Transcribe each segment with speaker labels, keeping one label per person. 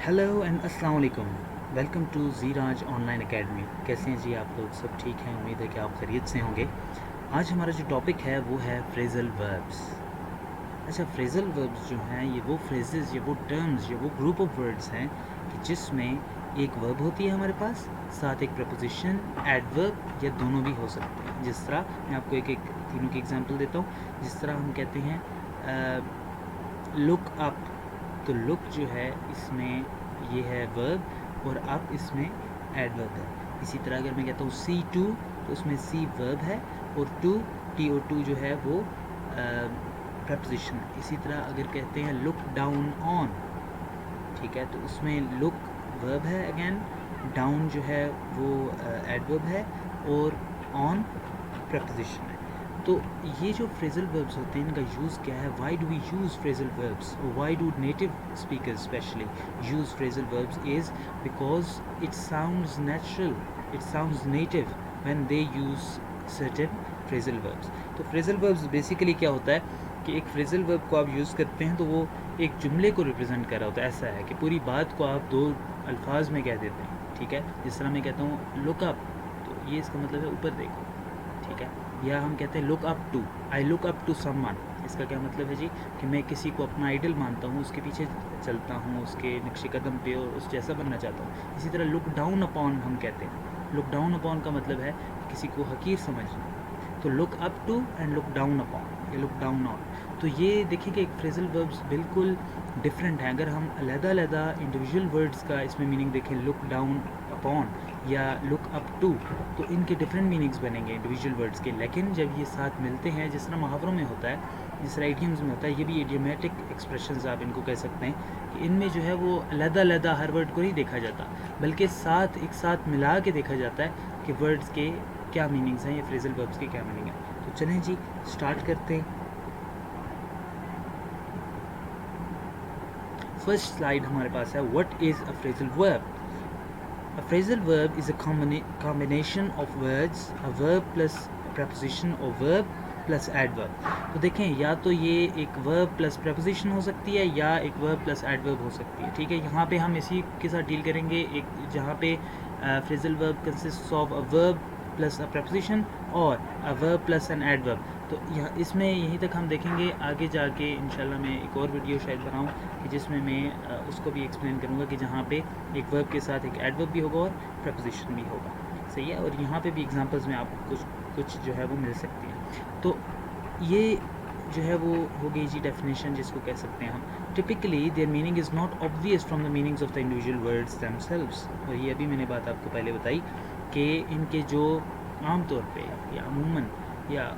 Speaker 1: Hello and अस्सलाम वालेकुम। Welcome to Zeeraj online academy. कैसे हैं जी आप लोग? सब ठीक हैं? उम्मीद है कि आप खैरियत से होंगे। आज हमारा जो टॉपिक है वो है फ्रेज़ल वर्ब्स। अच्छा, फ्रेज़ल वर्ब्स जो हैं ये वो फ्रेजेस या वो टर्म्स या वो ग्रुप ऑफ वर्ड्स हैं कि जिसमें एक वर्ब होती है हमारे पास, साथ एक प्रपोजिशन, एडवर्ब या दोनों भी हो सकते हैं। जिस तरह मैं आपको एक एक तीनों की एग्जांपल देता हूँ। जिस तरह हम कहते हैं लुक अप, तो लुक जो है इसमें ये है वर्ब और अप इसमें एडवर्ब है। इसी तरह अगर मैं कहता हूँ सी टू, तो उसमें सी वर्ब है और टू टी ओ टू जो है वो प्रपोजिशन है। इसी तरह अगर कहते हैं लुक डाउन ऑन, ठीक है, तो उसमें लुक वर्ब है अगेन, डाउन जो है वो एडवर्ब है और ऑन प्रपोजिशन है। तो ये जो फ्रेजल वर्ब्स होते हैं इनका यूज़ क्या है? Why do we use phrasal verbs? Why do native speakers specially use phrasal verbs? Is because it sounds natural, it sounds native when they use certain phrasal verbs. तो phrasal verbs basically क्या होता है कि एक phrasal verb को आप use करते हैं तो वो एक जुमले को रिप्रेजेंट कर रहा होता है। ऐसा है कि पूरी बात को आप दो अल्फाज में कह देते हैं, ठीक है। जिस तरह मैं कहता हूँ लुक अप, तो ये इसका मतलब है ऊपर देखो, ठीक है। या हम कहते हैं look up to, I look up to someone, इसका क्या मतलब है जी कि मैं किसी को अपना आइडल मानता हूँ, उसके पीछे चलता हूँ, उसके नक्शे कदम पे और उस जैसा बनना चाहता हूँ। इसी तरह लुक डाउन अपॉन हम कहते हैं। लुक डाउन अपॉन का मतलब है किसी को हकीर समझना। तो look up to and look down upon या लुक डाउन ऑन। तो ये देखिए कि एक फ्रेजल वर्ब्स बिल्कुल डिफरेंट है। अगर हम अलग-अलग इंडिविजुअल वर्ड्स का इसमें मीनिंग देखें, लुक डाउन अपॉन या लुक अप टू, तो इनके डिफरेंट मीनिंग्स बनेंगे इंडिविजुअल वर्ड्स के। लेकिन जब ये साथ मिलते हैं, जिस तरह मुहावरों में होता है, जिस तरह इडियम्स में होता है, ये भी इडियोमेटिक एक्सप्रेशंस आप इनको कह सकते हैं कि इनमें जो है वो अलग-अलग हर वर्ड को नहीं देखा जाता, बल्कि साथ एक साथ मिला के देखा जाता है कि वर्ड्स के क्या मीनिंग्स हैं या फ्रेजल वर्ब्स के क्या मीनिंग है। तो चलें जी स्टार्ट करते हैं। फर्स्ट स्लाइड हमारे पास है, what is a phrasal verb? A phrasal verb is a combination of words, a verb plus a preposition or verb plus adverb। तो देखें, या तो ये एक verb plus preposition हो सकती है या एक verb plus adverb हो सकती है, ठीक है। यहाँ पे हम इसी के साथ डील करेंगे, एक जहाँ पे phrasal verb consists of a verb plus a preposition और a verb plus an adverb। तो यहाँ इसमें यहीं तक हम देखेंगे। आगे जाके इंशाल्लाह मैं एक और वीडियो शायद बनाऊँ कि जिसमें मैं उसको भी एक्सप्लेन करूँगा कि जहाँ पे एक वर्ब के साथ एक एडवर्ब भी होगा और प्रपोजिशन भी होगा, सही है। और यहाँ पे भी एग्जांपल्स में आपको कुछ जो है वो मिल सकती है। तो ये जो है वो हो गई जी डेफिनेशन, जिसको कह सकते हैं हम। Typically there meaning is not obvious from the meanings of the individual words themselves. और ये अभी मैंने बात आपको पहले बताई कि इनके जो आम तौर पे या अमूमन या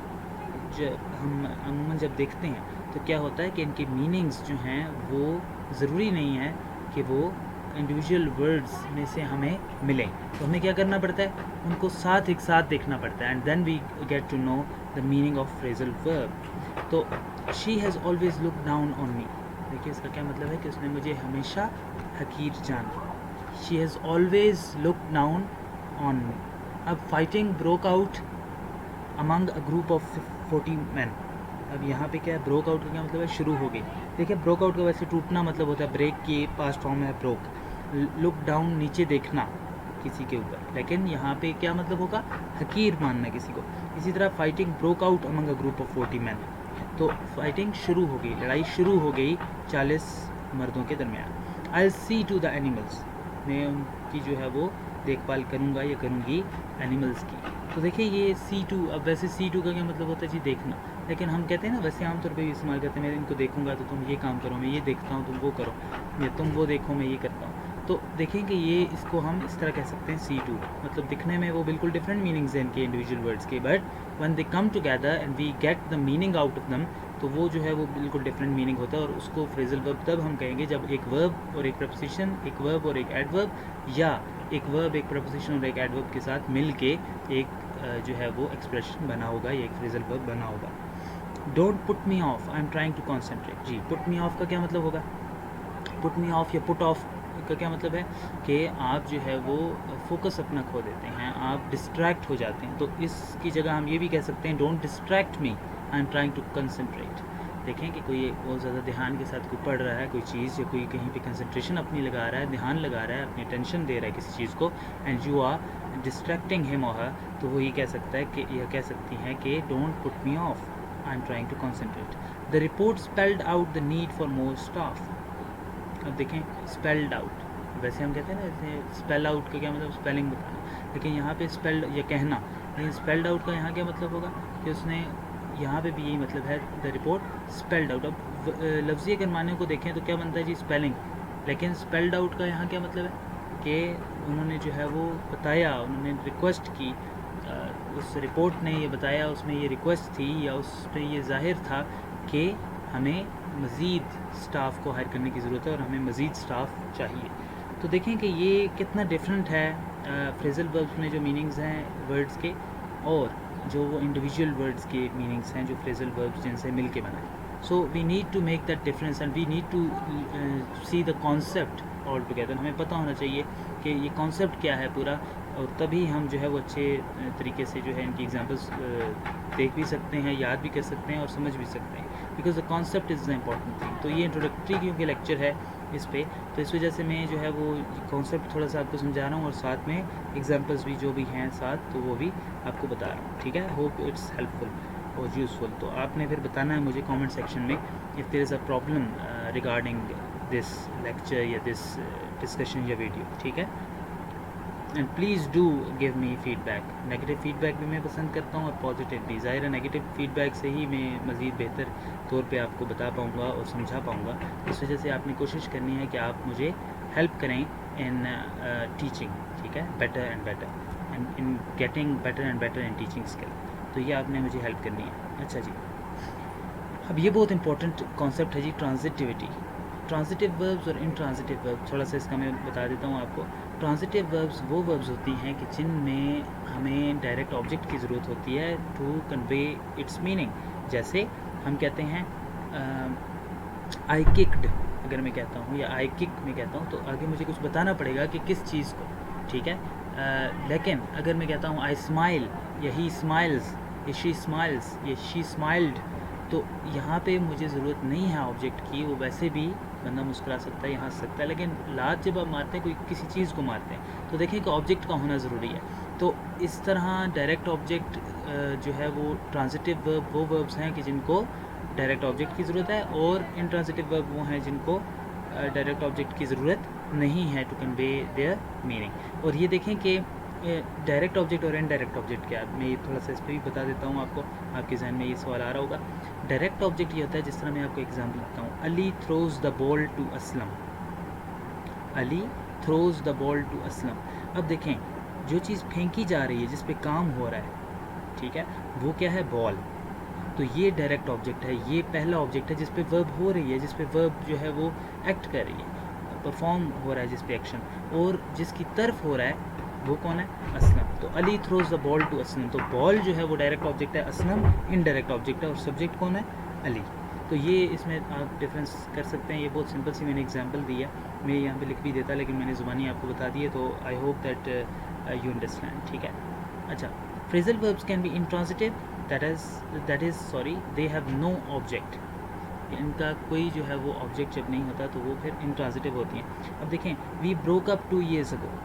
Speaker 1: हम अमूमन जब देखते हैं तो क्या होता है कि इनके मीनिंग्स जो हैं वो ज़रूरी नहीं है कि वो इंडिविजुअल वर्ड्स में से हमें मिलें। तो हमें क्या करना पड़ता है, उनको साथ एक साथ देखना पड़ता है, and then we get to know the meaning of phrasal verb. तो she has always look down on me, देखिए इसका क्या मतलब है कि उसने मुझे हमेशा हकीर जाना। She has always look down on me. अब fighting broke out among a group of 40 man. अब यहाँ पे क्या है, ब्रोक आउट का क्या मतलब है, शुरू हो गई। देखिए ब्रोक आउट का वैसे टूटना मतलब होता है, ब्रेक की पास्ट फॉर्म है ब्रोक। लुक डाउन नीचे देखना किसी के ऊपर, लेकिन यहाँ पे क्या मतलब होगा, हकीर मानना किसी को। इसी तरह fighting broke out among a group of 40 man, तो फाइटिंग शुरू हो गई, लड़ाई शुरू हो गई 40 मर्दों के दरमियान। I will see to the animals, मैं उनकी जो है वो देखभाल करूँगा या करूँगी एनिमल्स की। तो देखिए ये C2, अब वैसे C2 का क्या मतलब होता है जी, देखना। लेकिन हम कहते हैं ना, वैसे आमतौर पे भी इस्तेमाल करते हैं, मैं इनको देखूंगा तो तुम ये काम करो, मैं ये देखता हूँ तुम वो करो, या तुम वो देखो मैं ये करता हूँ। तो देखेंगे ये इसको हम इस तरह कह सकते हैं C2, मतलब दिखने में वो बिल्कुल डिफरेंट मीनिंग्स हैं इनके इंडिविजुअल वर्ड्स के, but when they come together and we get the meaning out of them, तो वो जो है वो बिल्कुल डिफरेंट मीनिंग होता है। और उसको फ्रेजल वर्ब तब हम कहेंगे जब एक वर्ब और एक प्रपोजिशन, एक वर्ब और एक एडवर्ब, या एक वर्ब एक प्रपोजिशन और एक एडवर्ब के साथ मिल के एक जो है वो एक्सप्रेशन बना होगा या एक फ्रेजल वर्ब बना होगा। Don't put me off, I am trying to concentrate. जी पुट मी ऑफ का क्या मतलब होगा, पुट मी ऑफ या पुट ऑफ का क्या मतलब है कि आप जो है वो फोकस अपना खो देते हैं, आप डिस्ट्रैक्ट हो जाते हैं। तो इसकी जगह हम ये भी कह सकते हैं don't distract me, I am trying to concentrate. देखें कि कोई बहुत ज़्यादा ध्यान के साथ कोई पढ़ रहा है कोई चीज़, या कोई कहीं पे कंसंट्रेशन अपनी लगा रहा है, ध्यान लगा रहा है, अपनी अटेंशन दे रहा है किसी चीज़ को, and you are distracting him और हर, तो वो ये कह सकता है कि, यह कह सकती हैं कि don't put me off, I am trying to concentrate. The report spelled out the need for more staff. अब देखें स्पेल्ड आउट, वैसे हम कहते हैं ना जैसे स्पेल आउट का क्या मतलब स्पेलिंग बताना, लेकिन यहाँ पे स्पेल्ड या कहना, लेकिन स्पेल्ड आउट का यहाँ क्या मतलब होगा कि उसने, यहाँ पे भी यही मतलब है, द रिपोर्ट स्पेल्ड आउट। अब लफ्ज़ी अगर माने को देखें तो क्या बनता है जी स्पेलिंग, लेकिन स्पेल्ड आउट का यहाँ क्या मतलब है कि उन्होंने जो है वो बताया, उन्होंने रिक्वेस्ट की, उस रिपोर्ट ने ये बताया, उसमें ये रिक्वेस्ट थी या उस पर ये ज़ाहिर था कि हमें मज़ीद स्टाफ को हायर करने की ज़रूरत है और हमें मज़ीद स्टाफ चाहिए। तो देखें कि ये कितना डिफरेंट है फ्रेजल वर्ब्स में जो मीनिंग्स हैं वर्ड्स के, और जो वो इंडिविजुअल वर्ड्स के मीनिंग्स हैं जो फ्रेजल वर्ब्स जिनसे मिल के बनाए। So we need to make that difference and we need to see the concept all together. हमें पता होना चाहिए कि ये कॉन्सेप्ट क्या है पूरा, और तभी हम जो है वो अच्छे तरीके से जो है इनकी एग्जांपल्स देख भी सकते हैं, याद भी कर सकते हैं और समझ भी सकते हैं, because the concept is the important thing. तो ये इंट्रोडक्टरी क्योंकि लेक्चर है इस पे, तो इस वजह से मैं जो है वो कॉन्सेप्ट थोड़ा सा आपको समझा रहा हूँ और साथ में एग्जांपल्स भी जो भी हैं साथ, तो वो भी आपको बता रहा हूँ, ठीक है। होप इट्स हेल्पफुल और यूज़फुल। तो आपने फिर बताना है मुझे कमेंट सेक्शन में if there is a problem regarding this lecture या दिस डिस्कशन या वीडियो, ठीक है। And please do give me feedback. Negative feedback भी मैं पसंद करता हूँ और पॉजिटिव भी। ज़ाहिर है नेगेटिव फ़ीडबैक से ही मैं मज़ीद बेहतर तौर पे आपको बता पाऊँगा और समझा पाऊँगा। इस वजह से आपने कोशिश करनी है कि आप मुझे हेल्प करें इन टीचिंग, ठीक है, better and better and in getting better and better in teaching skill. तो ये आपने मुझे हेल्प करनी है। अच्छा जी, अब ये बहुत इंपॉर्टेंट कॉन्सेप्ट है जी, ट्रांजिटिविटी। ट्रांजिटिव वर्ब्स और इंट्रांजिटिव वर्ब्स, थोड़ा सा इसका मैं बता देता हूँ आपको। ट्रांजिटिव वर्ब्स वो वर्ब्स होती हैं कि जिनमें हमें डायरेक्ट ऑब्जेक्ट की ज़रूरत होती है टू कन्वे इट्स मीनिंग। जैसे हम कहते हैं आई किक्ड, अगर मैं कहता हूँ, या आई किक मैं कहता हूँ, तो आगे मुझे कुछ बताना पड़ेगा कि किस चीज़ को, ठीक है। लेकिन अगर मैं कहता हूँ आई स्माइल, या ही स्माइल्स, या शी स्माइल्स, या शी स्माइल्ड, तो यहाँ पे मुझे ज़रूरत नहीं है ऑब्जेक्ट की। वो वैसे भी बंदा मुस्कुरा सकता है या हंस सकता है, लेकिन लात जब आप मारते हैं, कोई किसी चीज़ को मारते हैं, तो देखें कि ऑब्जेक्ट का होना ज़रूरी है। तो इस तरह डायरेक्ट ऑब्जेक्ट जो है वो ट्रांजिटिव वर्ब वो वर्ब्स हैं कि जिनको डायरेक्ट ऑब्जेक्ट की ज़रूरत है, और इंट्रांजिटिव वर्ब वो हैं जिनको डायरेक्ट ऑब्जेक्ट की ज़रूरत नहीं है टू कन्वे देयर मीनिंग। और ये देखें कि डायरेक्ट ऑब्जेक्ट और इनडायरेक्ट ऑब्जेक्ट क्या है, मैं थोड़ा सा इस पर भी बता देता हूँ आपको, आपके जहन में ये सवाल आ रहा होगा। डायरेक्ट ऑब्जेक्ट ये होता है, जिस तरह मैं आपको एग्जांपल देता हूँ, Ali throws the ball to Aslam, Ali throws the ball to Aslam. अब देखें जो चीज़ फेंकी जा रही है, जिस पे काम हो रहा है, ठीक है, वो क्या है, बॉल। तो ये डायरेक्ट ऑब्जेक्ट है, ये पहला ऑब्जेक्ट है जिस पे वर्ब हो रही है, जिस पे वर्ब जो है वो एक्ट कर रही है, परफॉर्म हो रहा है जिस पे एक्शन, और जिसकी तरफ हो रहा है वो कौन है, असलम। तो Ali throws the ball to Aslam, तो बॉल जो है वो डायरेक्ट ऑब्जेक्ट है, असलम इनडायरेक्ट ऑब्जेक्ट है, और सब्जेक्ट कौन है, अली। तो ये इसमें आप डिफरेंस कर सकते हैं। ये बहुत सिंपल सी मैंने एग्जांपल दी है, मैं यहाँ पे लिख भी देता, लेकिन मैंने ज़ुबानी आपको बता दी है, तो I hope that you understand, ठीक है। अच्छा, phrasal verbs can be intransitive, that is sorry they have no object, इनका कोई जो है वो ऑब्जेक्ट जब नहीं होता तो वो फिर इंट्रांजिटिव होती हैं। अब देखें, we broke up 2 years ago।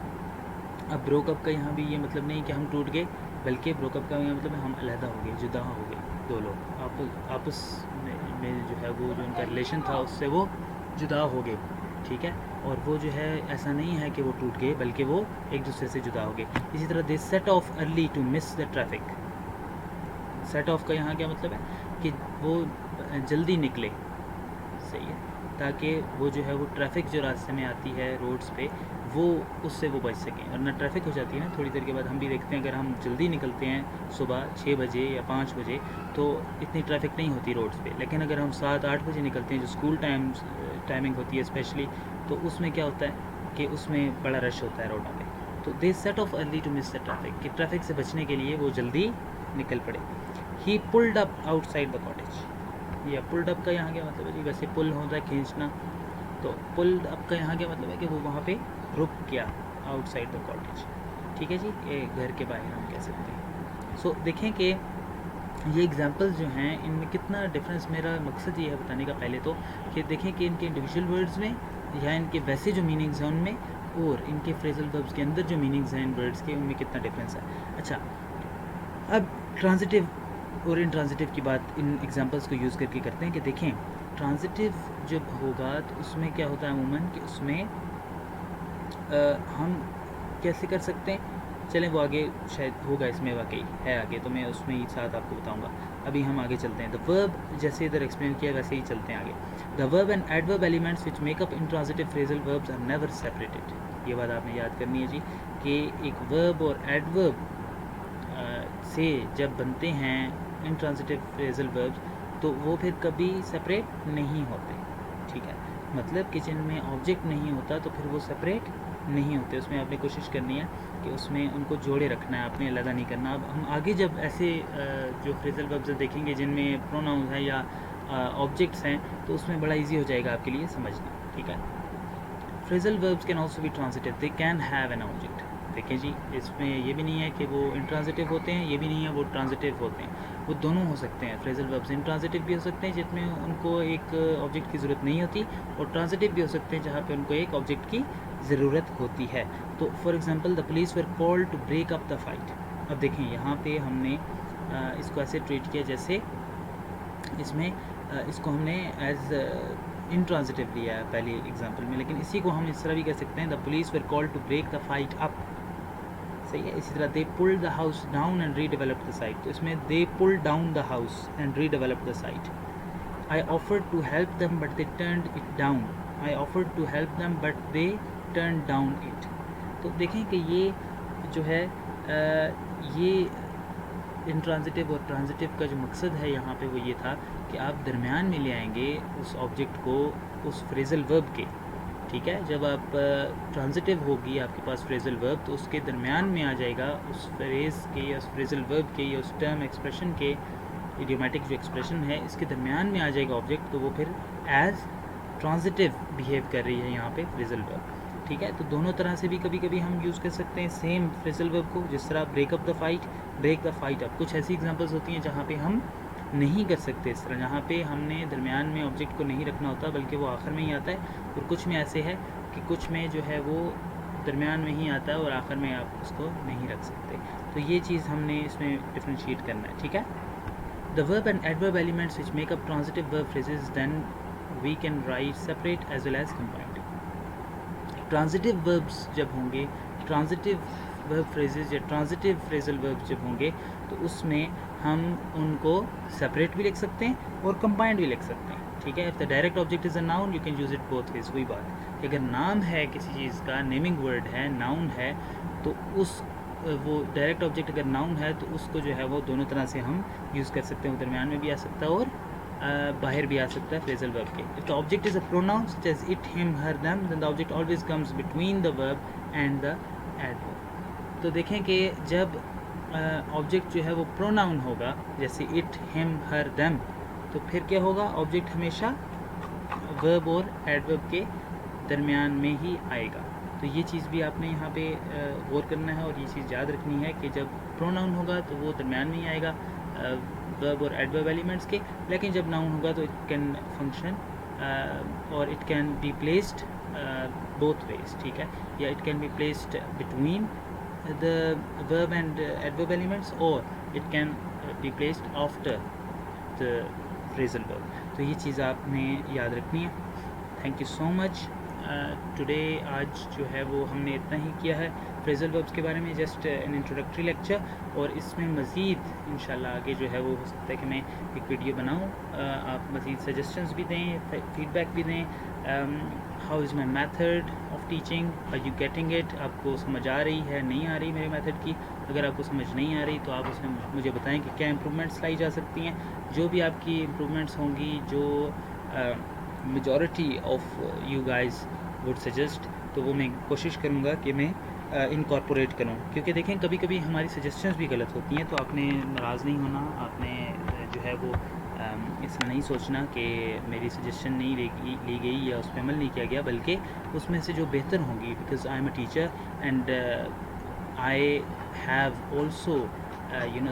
Speaker 1: अब ब्रोकअप का यहाँ भी ये मतलब नहीं कि हम टूट गए, बल्कि ब्रोकअप का मतलब हम अलहदा हो गए, जुदा हो गए, दो लोग आपस में जो है वो जो उनका रिलेशन था उससे वो जुदा हो गए, ठीक है। और वो जो है ऐसा नहीं है कि वो टूट गए, बल्कि वो एक दूसरे से जुदा हो गए। इसी तरह they set off early to miss the traffic. Set off का यहाँ क्या मतलब है कि वो जल्दी निकले, सही है, ताकि वो जो है वो ट्रैफिक जो रास्ते में आती है रोड्स पे, वो उससे वो बच सकें। और ना ट्रैफिक हो जाती है ना थोड़ी देर के बाद, हम भी देखते हैं अगर हम जल्दी निकलते हैं सुबह 6 बजे या 5 बजे तो इतनी ट्रैफिक नहीं होती रोड्स पे, लेकिन अगर हम 7-8 बजे निकलते हैं जो स्कूल टाइमिंग होती है स्पेशली, तो उसमें क्या होता है कि उसमें बड़ा रश होता है रोडों पे। तो they set off early to miss the traffic, कि ट्रैफिक से बचने के लिए वो जल्दी निकल पड़े। He pulled up outside the cottage. या पुल्ड अप का यहाँ क्या मतलब है जी, वैसे पुल होता है खींचना, तो पुल्ड अप का यहाँ क्या मतलब है कि वो वहाँ पे रुक गया, आउटसाइड द कॉटेज, ठीक है जी, ये घर के बाहर हम कह सकते हैं। सो देखें कि ये एग्जांपल्स जो हैं इनमें कितना डिफरेंस, मेरा मकसद ये है बताने का पहले तो कि देखें कि इनके इंडिविजुअल वर्ड्स में या इनके वैसे जो मीनिंग्स हैं उनमें और इनके फ्रेजल वर्ब्स के अंदर जो मीनिंग्स हैं इन वर्ड्स के उनमें कितना डिफरेंस है। अच्छा, अब ट्रांजिटिव और इंट्रांजिटिव की बात इन एग्जांपल्स को यूज़ करके करते हैं कि देखें ट्रांजिटिव जब होगा तो उसमें क्या होता है अमूमन कि उसमें हम कैसे कर सकते हैं, चलें वो आगे शायद होगा, इसमें वाकई है आगे, तो मैं उसमें ही साथ आपको बताऊंगा। अभी हम आगे चलते हैं। द वर्ब जैसे इधर एक्सप्लेन किया वैसे ही चलते हैं आगे। The verb and adverb elements which make up intransitive phrasal verbs are never separated. ये बात आपने याद करनी है जी कि एक वर्ब और एडवर्ब से जब बनते हैं इंट्रांजिटिव फ्रेजल वर्ब्स तो वो फिर कभी सेपरेट नहीं होते, ठीक है। मतलब कि जिनमें ऑब्जेक्ट नहीं होता तो फिर वो सेपरेट नहीं होते, उसमें आपने कोशिश करनी है कि उसमें उनको जोड़े रखना है, आपने अलग नहीं करना। अब हम आगे जब ऐसे जो फ्रेजल वर्ब्स देखेंगे जिनमें प्रोनाउंस हैं या ऑब्जेक्ट्स हैं तो उसमें बड़ा इजी हो जाएगा आपके लिए समझना, ठीक है। Phrasal verbs can also be transitive, they can have an object. देखिए जी, इसमें ये भी नहीं है कि वो इंट्रांजिटिव होते हैं, ये भी नहीं है वो ट्रांजिटिव होते हैं, वो दोनों हो सकते हैं। फ्रेजल वर्ब्स इंट्रांजिटिव भी हो सकते हैं जिसमें उनको एक ऑब्जेक्ट की ज़रूरत नहीं होती, और ट्रांजिटिव भी हो सकते हैं जहाँ पे उनको एक ऑब्जेक्ट की ज़रूरत होती है। तो for example the police were called to break up the fight. अब देखें यहाँ पे हमने इसको ऐसे ट्रीट किया जैसे इसमें इसको हमने एज इंट्रांजिटिव लिया है पहले एग्जांपल में, लेकिन इसी को हम इस तरह भी कह सकते हैं the police were called to break the fight up, सही है। इसी तरह they pulled the house down and redeveloped the site, तो इसमें they pulled down the house and redeveloped the site. I offered to help them but they turned it down, I offered to help them but they turn down it. तो देखें कि ये जो है ये intransitive और ट्रांजिटिव का जो मकसद है यहाँ पे वो ये था कि आप दरमियान में ले आएंगे उस ऑब्जेक्ट को उस फ्रेजल वर्ब के, ठीक है। जब आप ट्रांजिटिव होगी आपके पास फ्रेजल वर्ब तो उसके दरमियान में आ जाएगा उस फ्रेज के या उस फ्रेजल वर्ब के या उस टर्म एक्सप्रेशन के, इडियोमैटिक जो एक्सप्रेशन है इसके दरमियान में आ जाएगा ऑब्जेक्ट, तो वो फिर एज ट्रांजिटिव बिहेव कर रही है यहाँ पे फ्रेजल वर्ब, ठीक है। तो दोनों तरह से भी कभी कभी हम यूज़ कर सकते हैं सेम फ्रेजल वर्ब को, जिस तरह break up the fight, break the fight up. कुछ ऐसी एग्जांपल्स होती हैं जहाँ पे हम नहीं कर सकते इस तरह, जहाँ पे हमने दरमियान में ऑब्जेक्ट को नहीं रखना होता बल्कि वो आखिर में ही आता है, और कुछ में ऐसे है कि कुछ में जो है वो दरमियान में ही आता है और आखिर में आप उसको नहीं रख सकते। तो ये चीज़ हमने इसमें डिफ्रेंशिएट करना है, ठीक है। The verb and adverb elements which make up transitive verb phrases then we can write separate as well as combined. Transitive verbs जब होंगे, ट्रांजिटिव वर्ब फ्रेजेस या ट्रांजिटिव फ्रेजल वर्ब्स जब होंगे तो उसमें हम उनको सेपरेट भी लिख सकते हैं और कंबाइंड भी लिख सकते हैं, ठीक है। If the direct object is a noun you can use it both ways. वही बात कि अगर नाम है किसी चीज़ का, नेमिंग वर्ड है, नाउन है, तो उस वो डायरेक्ट ऑब्जेक्ट अगर नाउन है तो उसको जो है वो दोनों तरह से हम यूज़ कर सकते हैं, दरमियान में भी आ सकता है और बाहर भी आ सकता है फ्रेजल वर्ब के। If the object is a pronoun such as it, him, her, them, then the object always comes between the verb and the adverb. तो देखें कि जब ऑब्जेक्ट जो है वो प्रोनाउन होगा जैसे इट, हिम, हर, देम, तो फिर क्या होगा, ऑब्जेक्ट हमेशा वर्ब और एडवर्ब के दरमियान में ही आएगा। तो ये चीज़ भी आपने यहाँ पे गौर करना है और ये चीज़ याद रखनी है कि जब प्रोनाउन होगा तो वो दरमियान में ही आएगा वर्ब और एडवर्ब एलिमेंट्स के, लेकिन जब नाउन होगा तो इट कैन फंक्शन और it can be placed both ways, ठीक है, या it can be placed between the verb and adverb elements और it can be placed after the phrasal verb. तो ये चीज़ आपने याद रखनी है। Thank you so much. Today आज जो है वो हमने इतना ही किया है फ्रेजल वर्ब्स के बारे में, जस्ट एन इंट्रोडक्टरी लेक्चर, और इसमें मज़ीद इंशाल्लाह आगे जो है वो हो सकता है कि मैं एक वीडियो बनाऊं। आप मज़ीद सजेशंस भी दें, फीडबैक भी दें। How is my method of teaching, are you getting it, आपको समझ आ रही है, नहीं आ रही मेरे मेथड की। अगर आपको समझ नहीं आ रही तो आप उसमें मुझे बताएं कि क्या इम्प्रूवमेंट्स लाई जा सकती हैं। जो भी आपकी इम्प्रूवमेंट्स होंगी, जो majority of you guys would suggest, तो वो मैं कोशिश करूँगा कि मैं इनकॉर्पोरेट करूँ, क्योंकि देखें कभी कभी हमारी सजेशंस भी गलत होती हैं, तो आपने नाराज़ नहीं होना, आपने जो है वो इसमें नहीं सोचना कि मेरी सजेशन नहीं ली गई या उस पर अमल नहीं किया गया, बल्कि उसमें से जो बेहतर होंगी, because I am a teacher and I have also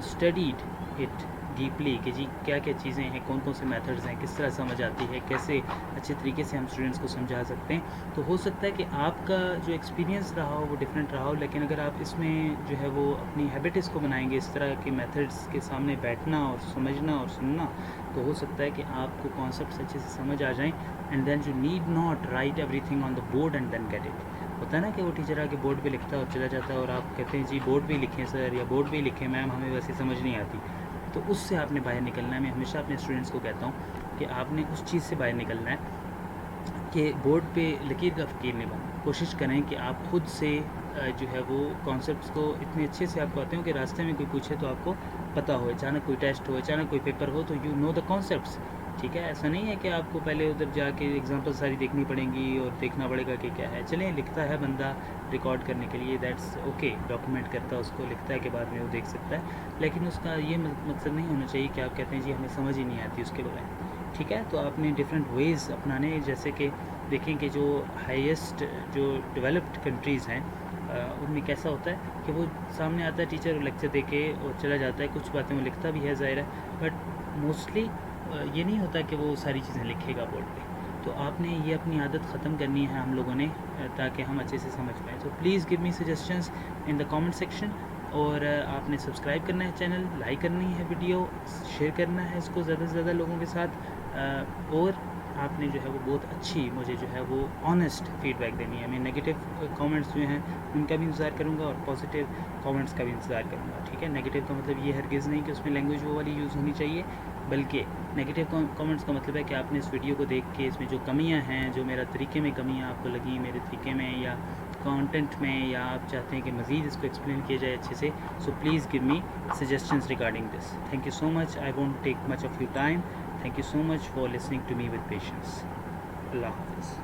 Speaker 1: studied it deeply कि जी क्या क्या चीज़ें हैं, कौन कौन से मेथड्स हैं, किस तरह समझ आती है, कैसे अच्छे तरीके से हम स्टूडेंट्स को समझा सकते हैं। तो हो सकता है कि आपका जो एक्सपीरियंस रहा हो वो डिफरेंट रहा हो, लेकिन अगर आप इसमें जो है वो अपनी हैबिट इसको बनाएंगे, इस तरह के मेथड्स के सामने बैठना और समझना और सुनना, तो हो सकता है कि आपको कॉन्सेप्ट्स अच्छे से समझ आ जाएं। And then you need not write everything on the board and then get it. होता है ना कि वो टीचर आके बोर्ड पे लिखता है और चला जाता है और आप कहते हैं जी बोर्ड पे ही लिखें सर, या बोर्ड पे ही लिखें मैम, हमें वैसे समझ नहीं आती। तो उससे आपने बाहर निकलना है। मैं हमेशा अपने स्टूडेंट्स को कहता हूँ कि आपने उस चीज़ से बाहर निकलना है कि बोर्ड पे लकीर का फ़कीर नहीं बनना। कोशिश करें कि आप खुद से जो है वो कॉन्सेप्ट्स को इतने अच्छे से आपको आते हो कि रास्ते में कोई पूछे तो आपको पता हो, अचानक कोई टेस्ट हो, अचानक कोई पेपर हो, तो यू नो द कॉन्सेप्ट्स। ठीक है, ऐसा नहीं है कि आपको पहले उधर जाके एग्जांपल सारी देखनी पड़ेंगी और देखना पड़ेगा कि क्या है। चलें, लिखता है बंदा रिकॉर्ड करने के लिए, दैट्स ओके, डॉक्यूमेंट करता है उसको, लिखता है कि बाद में वो देख सकता है, लेकिन उसका ये मकसद नहीं होना चाहिए कि आप कहते हैं जी हमें समझ ही नहीं आती उसके बगैर। ठीक है, तो आपने डिफरेंट वेज़ अपनाने, जैसे कि देखें कि जो हाईएस्ट जो डेवलप्ड कंट्रीज़ हैं उनमें कैसा होता है कि वो सामने आता है टीचर, लेक्चर दे के और चला जाता है, कुछ बातें वो लिखता भी है ज़ाहिर है, बट मोस्टली ये नहीं होता कि वो सारी चीज़ें लिखेगा बोर्ड पे। तो आपने ये अपनी आदत ख़त्म करनी है हम लोगों ने, ताकि हम अच्छे से समझ पाएँ। तो please give me suggestions in the comment section, और आपने सब्सक्राइब करना है चैनल, लाइक करनी है वीडियो, शेयर करना है इसको ज़्यादा से ज़्यादा लोगों के साथ, और आपने जो है वो बहुत अच्छी मुझे जो है वो ऑनेस्ट फीडबैक देनी है। मैं नेगेटिव कमेंट्स जो हैं उनका भी इंतज़ार करूँगा और पॉजिटिव कमेंट्स का भी इंतज़ार करूँगा। ठीक है, नेगेटिव का मतलब ये हरगिज़ नहीं कि उसमें लैंग्वेज वो वाली यूज़ होनी चाहिए, बल्कि नेगेटिव कमेंट्स का मतलब है कि आपने इस वीडियो को देख के इसमें जो कमियां हैं, जो मेरा तरीके में कमियां आपको लगी मेरे तरीके में या कंटेंट में, या आप चाहते हैं कि मज़ीद इसको एक्सप्लेन किया जाए अच्छे से, so please give me suggestions regarding this. Thank you so much, I won't take much of your time. Thank you so much for listening to me with patience. Allah Hafiz.